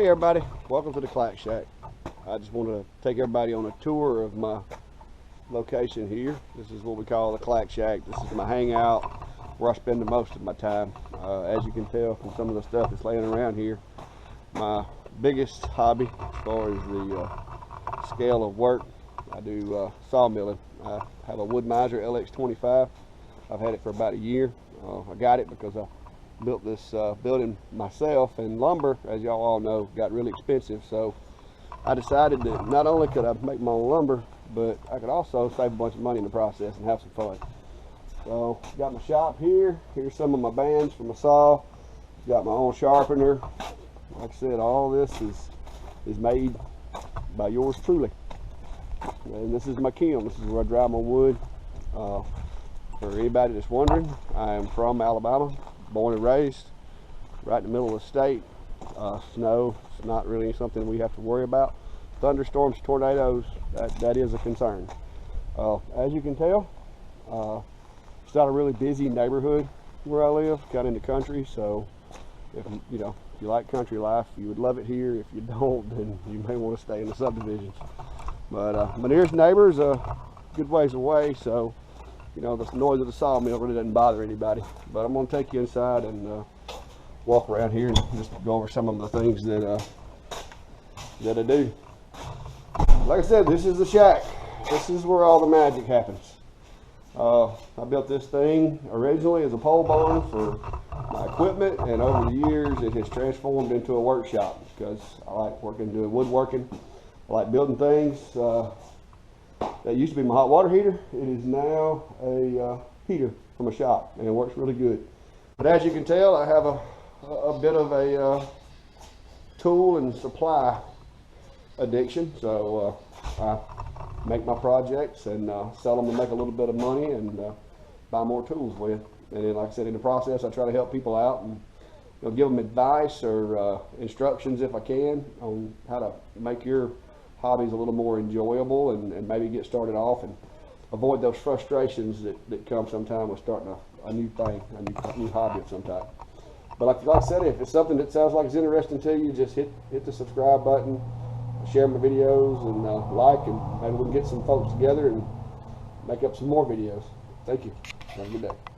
Hey everybody, welcome to the Clack Shack. I just wanted to take everybody on a tour of my location here. This is what we call the Clack Shack. This is my hangout, where I spend the most of my time. As you can tell from some of the stuff that's laying around here, my biggest hobby as far as the scale of work, I do sawmilling. I have a Wood-Mizer LX25. I've had it for about a year. I got it because I built this building myself, and lumber, as y'all all know, got really expensive. So I decided that not only could I make my own lumber, but I could also save a bunch of money in the process and have some fun. So got my shop here. Here's some of my bands for my saw. Got my own sharpener. Like I said, all this is made by yours truly. And this is my kiln. This is where I dry my wood. For anybody that's wondering, I am from Alabama, born and raised, right in the middle of the state. Snow is not really something we have to worry about. Thunderstorms, tornadoes, that is a concern. As you can tell, it's not a really busy neighborhood where I live, kind of in the country. So if you like country life, you would love it here. If you don't, then you may want to stay in the subdivisions. But my nearest neighbor is a good ways away, so the noise of the sawmill really doesn't bother anybody. But I'm going to take you inside and walk around here and just go over some of the things that I do. Like I said, this is the shack. This is where all the magic happens. I built this thing originally as a pole barn for my equipment, and over the years it has transformed into a workshop because I like doing woodworking. I like building things. That used to be my hot water heater. It is now a heater from a shop, and it works really good. But as you can tell, I have a bit of a tool and supply addiction. So I make my projects and sell them to make a little bit of money and buy more tools with. And then, like I said, in the process, I try to help people out and give them advice or instructions if I can on how to make your hobbies a little more enjoyable and maybe get started off and avoid those frustrations that come sometime with starting a new thing, a new hobby of some type. But like I said, if it's something that sounds like it's interesting to you, just hit the subscribe button, share my videos, and like, and maybe we can get some folks together and make up some more videos. Thank you. Have a good day.